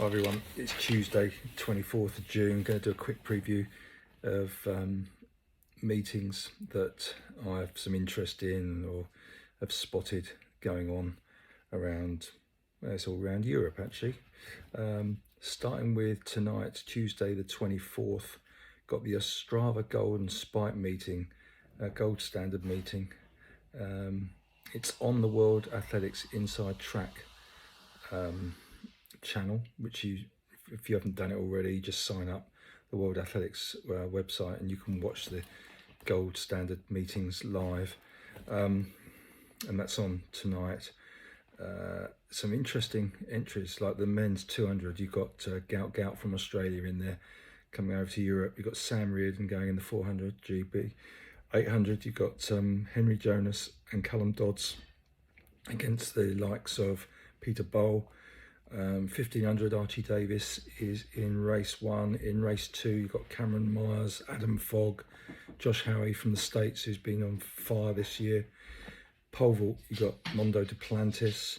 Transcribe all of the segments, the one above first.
Hi everyone, it's Tuesday 24th of June. Going to do a quick preview of meetings that I have some interest in or have spotted going on around, well, it's all around Europe actually. Starting with tonight, Tuesday the 24th, got the Ostrava Golden Spike meeting, gold standard meeting. It's on the World Athletics Inside Track channel, which if you haven't done it already, just sign up the World Athletics website and you can watch the gold standard meetings live, and that's on tonight. Some interesting entries like the men's 200. You've got Gout from Australia in there coming over to Europe. You've got Sam Reardon going in the 400 GB. 800 you've got Henry Jonas and Callum Dodds against the likes of Peter Bowl. 1500 Archie Davis is in race 1. In race 2 you've got Cameron Myers, Adam Fogg, Josh Howie from the States, who's been on fire this year. Pole vault you've got Mondo Duplantis.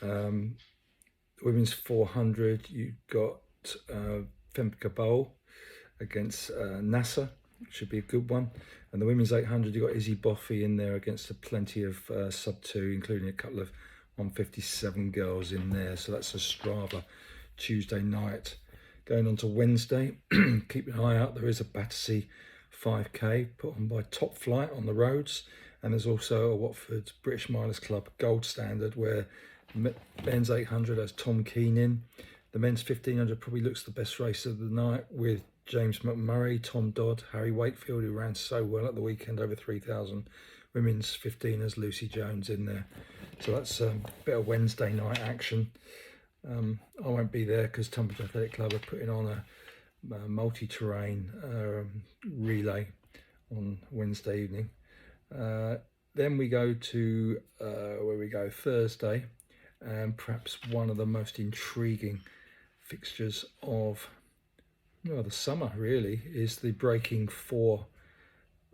Women's 400 you've got Femke Bol against NASA, should be a good one. And the women's 800 you've got Izzy Boffey in there against plenty of sub 2, including a couple of 157 girls in there. So that's Ostrava Tuesday night. Going on to Wednesday, keep an eye out, there is a Battersea 5k put on by Top Flight on the roads, and there's also a Watford British Milers Club gold standard where men's 800 has Tom Keane in. The men's 1500 probably looks the best race of the night with James McMurray, Tom Dodd, Harry Wakefield, who ran so well at the weekend, over 3,000. Women's 15ers, Lucy Jones in there. So that's a bit of Wednesday night action. I won't be there because Tunbridge Athletic Club are putting on a multi-terrain relay on Wednesday evening. Then we go to Thursday, and perhaps one of the most intriguing fixtures of the summer really is the breaking 4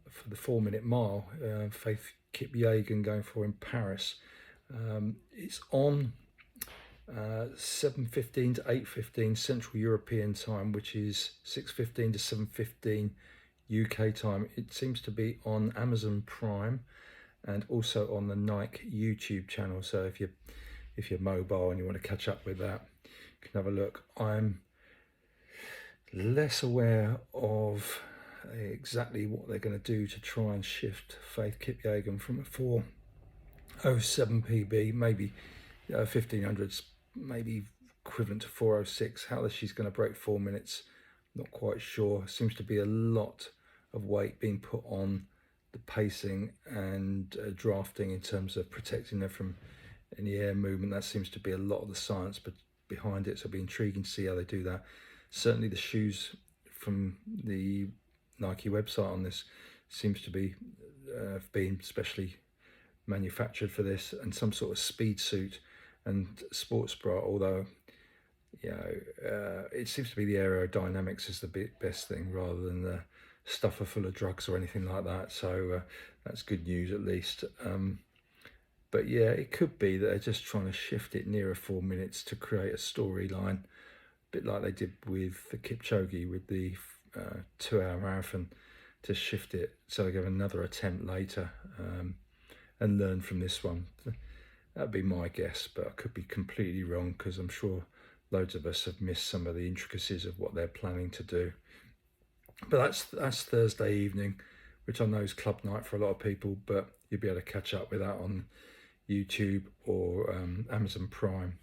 for the 4-minute mile. Faith Kipyegon going for in Paris. It's on 7:15 to 8:15 Central European time, which is 6:15 to 7:15 UK time. It seems to be on Amazon Prime and also on the Nike YouTube channel. So if you're mobile and you want to catch up with that, you can have a look. I'm less aware of exactly what they're going to do to try and shift Faith Kipyegon from a 4:07 PB, maybe 1500s, maybe equivalent to 4:06. How she's going to break 4 minutes, not quite sure. Seems to be a lot of weight being put on the pacing and drafting in terms of protecting her from any air movement. That seems to be a lot of the science behind it, so it'll be intriguing to see how they do that. Certainly the shoes from the Nike website on this seems to be being specially manufactured for this, and some sort of speed suit and sports bra, although it seems to be the aerodynamics is the best thing rather than the stuffer full of drugs or anything like that. So that's good news at least. But yeah, it could be that they're just trying to shift it nearer 4 minutes to create a storyline, a bit like they did with the Kipchoge with the 2-hour marathon, to shift it so they give another attempt later and learn from this one. That'd be my guess, but I could be completely wrong because I'm sure loads of us have missed some of the intricacies of what they're planning to do. But that's Thursday evening, which I know is club night for a lot of people, but you'll be able to catch up with that on YouTube or Amazon Prime.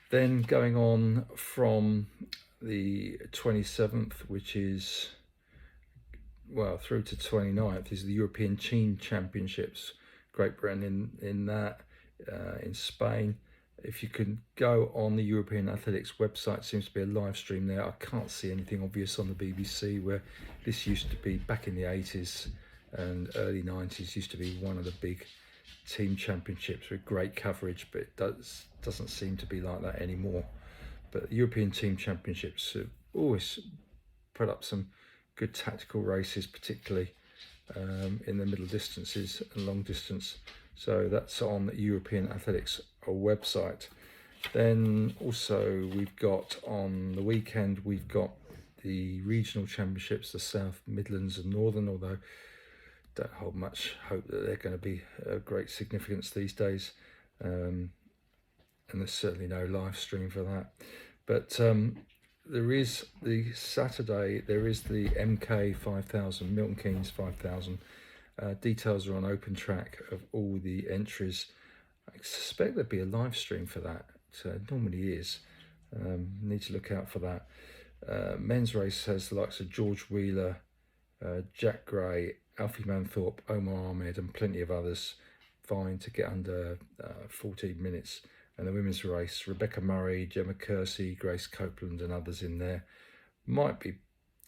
Then going on from the 27th, which is through to 29th, is the European Team Championships. Great Britain in that, in Spain. If you can go on the European Athletics website, seems to be a live stream there. I can't see anything obvious on the BBC, where this used to be back in the 80s and early 90s, used to be one of the big team championships with great coverage, but it doesn't seem to be like that anymore. But the European Team Championships have always put up some good tactical races, particularly in the middle distances and long distance. So that's on the European Athletics website. Then also we've got on the weekend, we've got the regional championships, the South Midlands and Northern, although don't hold much hope that they're going to be of great significance these days. And there's certainly no live stream for that. But there is the Saturday, there is the MK 5000, Milton Keynes 5000. Details are on Open Track of all the entries. I suspect there'd be a live stream for that. It normally is. Need to look out for that. Men's race has the likes of George Wheeler, Jack Gray, Alfie Manthorpe, Omar Ahmed, and plenty of others vying to get under 14 minutes. And the women's race, Rebecca Murray, Gemma Kersey, Grace Copeland, and others in there. Might be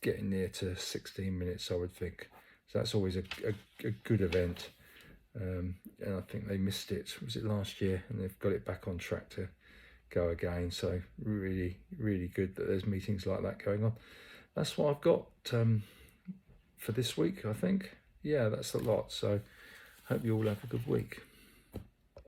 getting near to 16 minutes, I would think. So that's always a good event. And I think they missed it. Was it last year? And they've got it back on track to go again. So really, really good that there's meetings like that going on. That's what I've got for this week, I think. Yeah, that's a lot. So hope you all have a good week.